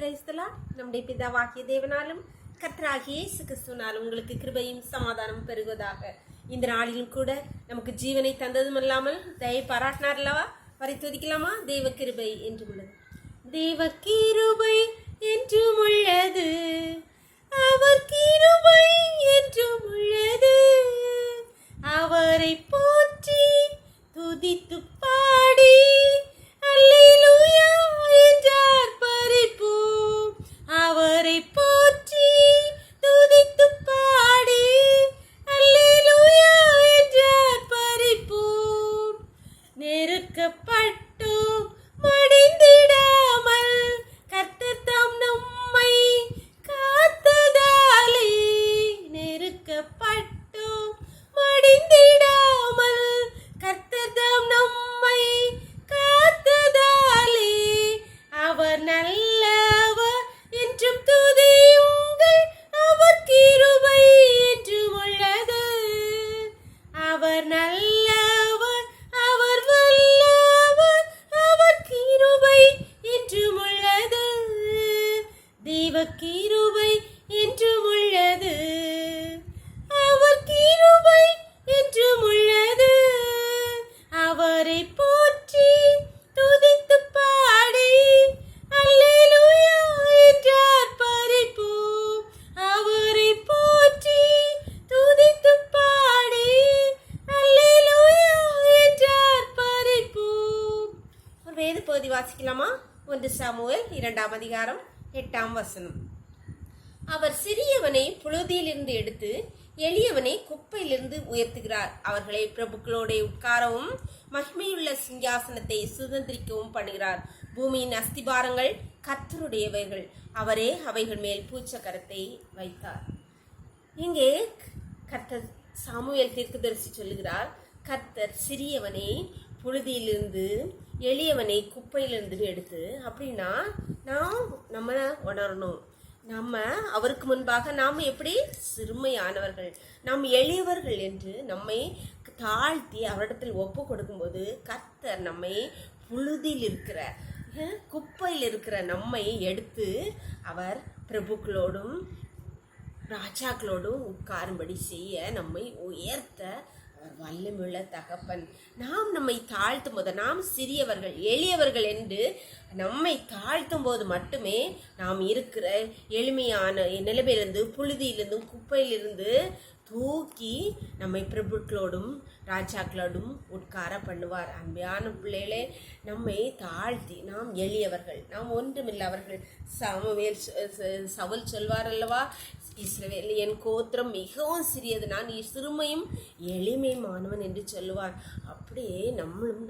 நம்முடைய பிதாவாகிய தேவனாலும் கர்த்தராகிய இயேசு கிறிஸ்துவினாலும் உங்களுக்கு கிருபையும் சமாதானம் பெருகுவதாக. இந்த நாளிலும் கூட நமக்கு ஜீவனை தந்ததும் இல்லாமல் தயை பாராட்டினார் அல்லவா? வரை துதிக்கலாமா? தேவ கிருபை என்று உள்ளது. தேவ கிருபை என்றும் உள்ளது, அவர் கிருபை என்றும் உள்ளது. அவரை போற்றி துதித்து பாடி அல்லேலூயா என்றார் பரிப்போம். அவரை போற்றி துதித்து பாடி அல்லேலூயா என்றார் பரிப்போம். நெருக்கப்பட்டோம் மடிந்திடாமல் கர்த்தர் தாம் நம்மை காத்ததாலே. நெருக்கப்பட்டோம் மடிந்திடாமல் கர்த்தர் தாம் நம்மை காத்ததாலே. அவர் நல்லவர் என்றும் துதியுங்கள், அவர் கிருபை என்றும் உள்ளது. அவர் நல்லவர், அவர் வல்லவர், அவர் கிருபை என்றும் உள்ளது. தெய்வ கிருபை என்றும் உள்ளது, அவர் கிருபை என்றும் உள்ளது. அவரை போற்றி துதித்து பாடி அல்லேலூயா என்றார் பரிப்போம். அவரை போற்றி துதித்து பாடி அல்லேலூயா என்றார் பரிப்போம். ஒரு வேத பகுதி வாசிக்கலாமா? 1 சாமுவேல் 2ஆம் அதிகாரம் 8ஆம் வசனம். அவர் சிறியவனை புழுதியிலிருந்து எடுத்து எளியவனை குப்பையிலிருந்து உயர்த்துகிறார். அவர்களை பிரபுக்களோட உட்காரவும் மகிமையுள்ள சிங்காசனத்தை சுதந்திரிக்கவும் பண்ணுகிறார். பூமியின் அஸ்திபாரங்கள் கர்த்தருடையவைகள், அவரே அவைகள் மேல் பூச்சக்கரத்தை வைத்தார். இங்கே கர்த்தர் சாமுவேல் தீர்க்கதரிசி சொல்லுகிறார், கர்த்தர் சிறியவனை புழுதியிலிருந்து எளியவனை குப்பையிலிருந்து எடுத்து. அப்படின்னா நம்ம உணரணும், நம்ம அவருக்கு முன்பாக நாம் எப்படி சிறுமையானவர்கள், நாம் எளியவர்கள் என்று நம்மை தாழ்த்தி அவரிடத்தில் ஒப்பு கொடுக்கும்போது கர்த்தர் நம்மை புழுதியில் இருக்கிற குப்பையில் இருக்கிற நம்மை எடுத்து அவர் பிரபுக்களோடும் ராஜாக்களோடும் உட்காரும்படி செய்ய நம்மை உயர்த்த வல்லமுள்ள தகப்பன். நாம் நம்மை தாழ்த்தும் போது, நாம் சிறியவர்கள் எளியவர்கள் என்று நம்மை தாழ்த்தும் போது மட்டுமே நாம் இருக்கிற எளிமையான நிலைமையிலிருந்து புழுதியிலிருந்தும் குப்பையிலிருந்து தூக்கி நம்மை பிரபுக்களோடும் ராஜாக்களோடும் உட்கார பண்ணுவார். அன்பான பிள்ளைகளே, நம்மை தாழ்த்தி நாம் எளியவர்கள், நாம் ஒன்றுமில்லவர்கள். சவுல் சொல்வார் அல்லவா, இஸ்ரவேல் என் கோத்திரம் மிகவும் சிறியது, நான் சிறுமையும் எளிமையுமானவன் என்று சொல்லுவார். அப்படியே நம்மளும்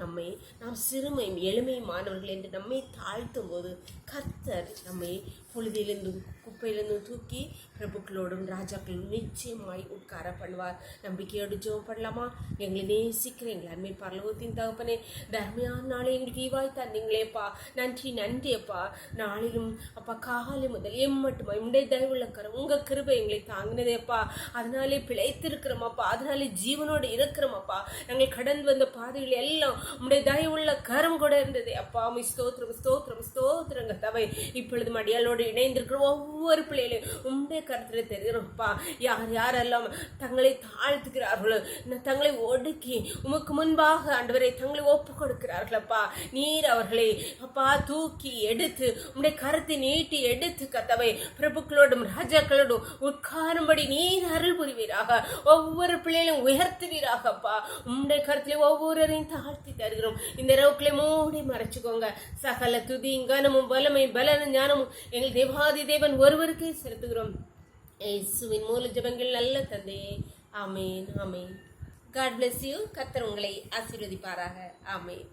நாம் சிறுமையும் எளிமையுமானவர்கள் என்று நம்மை தாழ்த்தும் போது கர்த்தர் நம்மை பொழுதிலிருந்தும் குப்பையிலிருந்தும் தூக்கி பிரபுக்களோடும் ராஜாக்களோடும் நிச்சயமாய் உட்கார பண்ணுவார். நம்பிக்கையோடு ஜெபம் பண்ணலாமா? எங்களை நேசிக்கிற எங்களை அருமை பரலோகத்தின் தகப்பனே, தர்மையான நாளை எங்களுக்கு ஈவாய் தந்தீங்களேப்பா, நன்றி நன்றி அப்பா. நாளிலும் அப்பா காலை முதல் எம்மட்டுமா உடைய தயவுள்ள கரம் உங்கள் கிருபை எங்களை தாங்கினதேப்பா. அதனாலே பிழைத்திருக்கிறோமாப்பா, அதனாலே ஜீவனோடு இருக்கிறோமாப்பா. நாங்கள் கடந்து வந்த பாதைகள் எல்லாம் உடைய தயவுள்ள கரம் கூட இருந்ததே அப்பா. ஸ்தோத்திரம் ஸ்தோத்திரம் ஸ்தோத்திரங்க தவை. இப்பொழுது மடியாளோடு இணைந்திருக்கிற ஒவ்வொரு பிள்ளைகளையும் உடைய கருத்தில் தெரிகிறோம்ப்பா. யார் யாரெல்லாம் தங்களை தாழ்த்துக்கிறார்களோ, தங்களை ஒடுக்கி உமக்கு முன்பாக ஆண்டவரை தங்களை ஒப்பு கொடுக்கிறார்களப்பா, நீர் அவர்களை அப்பா தூக்கி எடுத்து உடைய கருத்தை நீட்டி எடுத்து கத்தவை பிரபுக்களோடும் ராஜாக்களோடும் உட்காரும்படி நீர் அருள் புரிவீராக. ஒவ்வொரு பிள்ளைகளையும் உயர்த்துவீராகப்பா. உடைய கருத்துல ஒவ்வொருவரையும் தாழ்த்தி தருகிறோம். இந்த இரவுக்களை மூடி மறைச்சுக்கோங்க. சகல துதி கனமும் வல்லமை பலனும் ஞானமும் எங்கள் தேவாதி தேவன் ஒருவருக்கே செலுத்துகிறோம். இயேசுவின் மூல ஜெபங்கள் நல்ல தந்தையே, ஆமேன் ஆமேன். God bless you. கர்த்தர் உங்களை ஆசீர்வதிப்பாராக. ஆமேன்.